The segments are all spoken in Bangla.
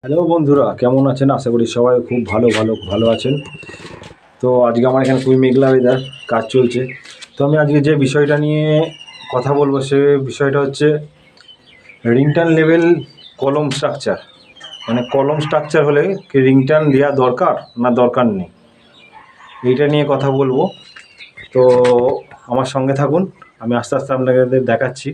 হ্যালো বন্ধুরা, কেমন আছেন? আশা করি সবাই খুব ভালো আছেন। তো আজকে আমার এখানে খুবই মেঘলা ওয়েদার, কাজ চলছে। তো আমি আজকে যে বিষয়টা নিয়ে কথা বলবো সে বিষয়টা হচ্ছে রিংটার্ন লেভেল কলম স্ট্রাকচার। মানে কলম স্ট্রাকচার হলে কি রিংটার্ন দেওয়া দরকার না দরকার নেই, এইটা নিয়ে কথা বলবো। তো আমার সঙ্গে থাকুন, আমি আস্তে আস্তে আপনাদের দেখাচ্ছি।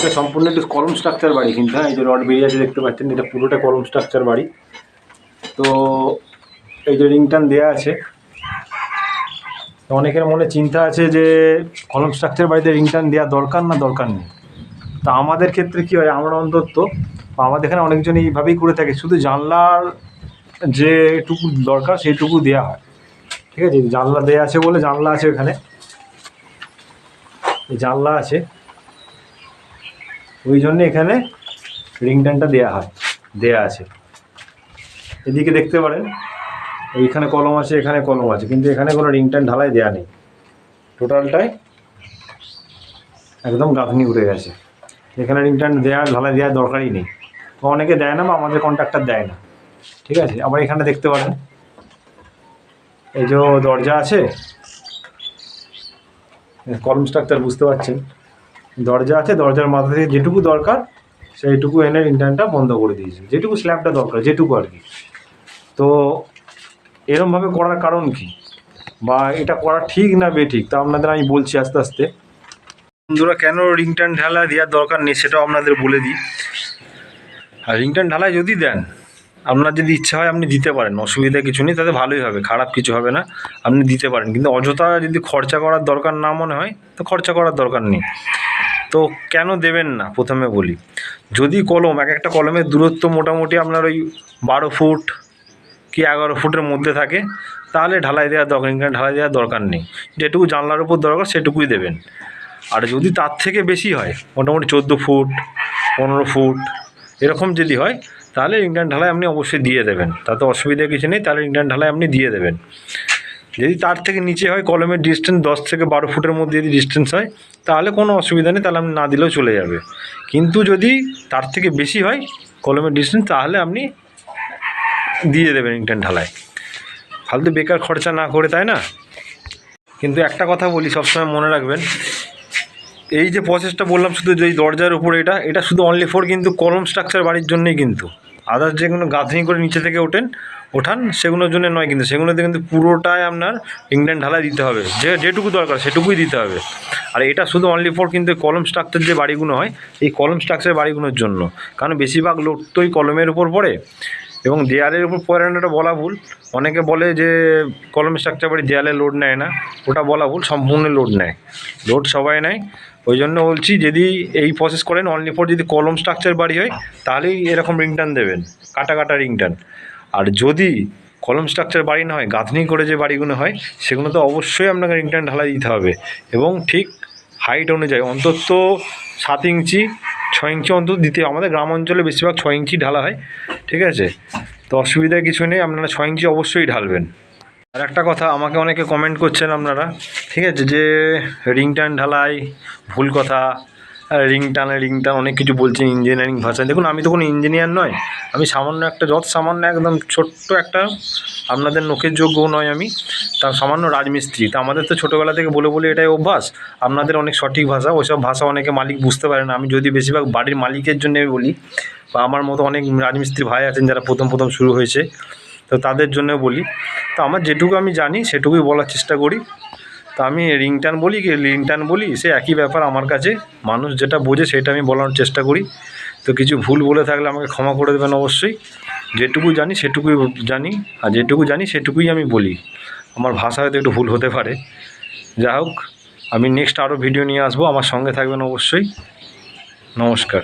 এটা সম্পূর্ণ একটু কলম স্ট্রাকচার বাড়ি, কিন্তু হ্যাঁ, এই যে রড বেরিয়ে আছে দেখতে পাচ্ছেন, এটা পুরোটা কলম স্ট্রাকচার বাড়ি। তো এই যে রিংটার্ন দেওয়া আছে, অনেকের মনে চিন্তা আছে যে কলম স্ট্রাকচার বাড়িতে রিংটার্ন দেওয়া দরকার না দরকার নেই। তা আমাদের ক্ষেত্রে কী হয়, আমরা অন্তত আমাদের এখানে অনেকজন এইভাবেই করে থাকে, শুধু জানলার যেটুকু দরকার সেইটুকু দেওয়া হয়। ঠিক আছে, জানলা দেওয়া আছে বলে, জানলা আছে এখানে, জানলা আছে ওই জন্যে এখানে রিংটার্নটা দেওয়া আছে। এদিকে দেখতে পারেন, এইখানে কলম আছে, এখানে কলম আছে, কিন্তু এখানে কোনো রিংটার্ন ঢালাই দেওয়া নেই। টোটালটাই একদম গাঁথনি উঠে গেছে। এখানে রিংটার্ন ঢালাই দেওয়ার দরকারই নেই। অনেকে দেয় না বা আমাদের কন্ট্রাক্টর দেয় না। ঠিক আছে, আবার এখানে দেখতে পারেন এই যে দরজা আছে, কলম স্ট্রাকচার বুঝতে পারছেন, দরজা আছে, দরজার মাথা থেকে যেটুকু দরকার সেইটুকু এনে রিংটার্নটা বন্ধ করে দিয়েছে, যেটুকু স্ল্যাবটা দরকার যেটুকু আর কি। তো এরমভাবে করার কারণ কি, বা এটা করা ঠিক না বেঠিক, তা আপনাদের আমি বলছি আস্তে আস্তে। বন্ধুরা, কেন রিংটার্ন ঢালাই দেওয়ার দরকার নেই সেটাও আপনাদের বলে দিই। আর রিংটার্ন ঢালাই যদি দেন, আপনার যদি ইচ্ছা হয় আপনি দিতে পারেন, অসুবিধা কিছু নেই, তাতে ভালোই হবে, খারাপ কিছু হবে না, আপনি দিতে পারেন। কিন্তু অযথা যদি খরচা করার দরকার না মনে হয় তো খরচা করার দরকার নেই। তো কেন দেবেন না প্রথমে বলি। যদি কলম, এক একটা কলমের দূরত্ব মোটামুটি আপনার ওই 12 ফুট কি 11 ফুটের মধ্যে থাকে, তাহলে ঢালাই দেওয়ার দরকার, রিংটার্ন ঢালাই দেওয়ার দরকার নেই। যেটুকু জানলার উপর দরকার সেটুকুই দেবেন। আর যদি তার থেকে বেশি হয়, মোটামুটি 14 ফুট 15 ফুট এরকম যদি হয়, তাহলে রিংটার্ন ঢালাই আপনি অবশ্যই দিয়ে দেবেন, তাতে অসুবিধা কিছু নেই, তাহলে রিংটার্ন ঢালাই আপনি দিয়ে দেবেন। যদি তার থেকে নিচে হয়, কলমের ডিস্টেন্স 10 থেকে 12 ফুটের মধ্যে যদি ডিস্টেন্স হয়, তাহলে কোনো অসুবিধা নেই, তাহলে আপনি না দিলেও চলে যাবে। কিন্তু যদি তার থেকে বেশি হয় কলমের ডিস্টেন্স, তাহলে আপনি দিয়ে দেবেন রিংটার্ন ঢালাই, ফালতু বেকার খরচা না করে, তাই না? কিন্তু একটা কথা বলি, সবসময় মনে রাখবেন, এই যে প্রসেসটা বললাম শুধু এই দরজার উপর, এটা শুধু অনলি ফর কিন্তু কলম স্ট্রাকচার বাড়ির জন্যই, কিন্তু আদার্স যেগুলো গাঁথনি করে নিচে থেকে ওঠান সেগুলোর জন্য নয়, কিন্তু সেগুলোতে কিন্তু পুরোটাই আপনার রিংটার্ন ঢালাই দিতে হবে, যেটুকু দরকার সেটুকুই দিতে হবে। আর এটা শুধু অনলি ফর কিন্তু কলম স্ট্রাকচার যে বাড়িগুলো হয়, এই কলম স্ট্রাকচার বাড়িগুলোর জন্য, কারণ বেশিরভাগ লোড তো এই কলমের উপর পড়ে এবং দেয়ালের উপর পড়ে না, ওটা বলা ভুল। অনেকে বলে যে কলম স্ট্রাকচার বাড়ি দেয়ালে লোড নেয় না, ওটা বলা ভুল, সম্পূর্ণ লোড নেয়, লোড সবাই নেয়। ওই জন্য বলছি, যদি এই প্রসেস করেন অনলি ফর যদি কলম স্ট্রাকচার বাড়ি হয়, তাহলেই এরকম রিংটার্ন দেবেন, কাটা রিংটার্ন। আর যদি কলম স্ট্রাকচার বাড়ি না হয়, গাঁথনি করে যে বাড়িগুলো হয়, সেগুলো তো অবশ্যই আপনাকে রিংটার্ন ঢালাই দিতে হবে, এবং ঠিক হাইট অনুযায়ী অন্তত 7 ইঞ্চি 6 ইঞ্চি অন্তত দিতে। আমাদের গ্রাম অঞ্চলে বেশিরভাগ 6 ইঞ্চি ঢালা হয়। ঠিক আছে, তো অসুবিধা কিছু নেই, আপনারা 6 ইঞ্চি অবশ্যই ঢালবেন। আর একটা কথা, আমাকে অনেকে কমেন্ট করছেন আপনারা, ঠিক আছে, যে রিংটার্ন ঢালাই ভুল কথা, রিংটার্ন অনেক কিছু বলছেন ইঞ্জিনিয়ারিং ভাষায়। দেখুন, আমি তো কোনো ইঞ্জিনিয়ার নয়, আমি সামান্য একটা সামান্য একদম ছোট্ট একটা, আপনাদের নখের যোগ্য নয় আমি, তার সামান্য রাজমিস্ত্রি। তা আমাদের তো ছোটোবেলা থেকে বলে বলে এটাই অভ্যাস। আপনাদের অনেক সঠিক ভাষা, ওইসব ভাষা অনেকে মালিক বুঝতে পারে না। আমি যদি বেশিরভাগ বাড়ির মালিকের জন্য বলি, বা আমার মতো অনেক রাজমিস্ত্রি ভাই আছেন যারা প্রথম শুরু হয়েছে, তো তাদের জন্য বলি। তো আমার যেটুকু আমি জানি সেটুকুই বলার চেষ্টা করি। তা আমি রিংটার্ন বলি কি রিংটার্ন বলি, সে একই ব্যাপার আমার কাছে। মানুষ যেটা বোঝে সেটা আমি বলার চেষ্টা করি। তো কিছু ভুল বলে থাকলে আমাকে ক্ষমা করে দেবেন অবশ্যই। যেটুকু জানি সেটুকুই জানি, আর যেটুকু জানি সেটুকুই আমি বলি। আমার ভাষা হয়তো একটু ভুল হতে পারে। যা হোক, আমি নেক্সট আরও ভিডিও নিয়ে আসবো, আমার সঙ্গে থাকবেন অবশ্যই। নমস্কার।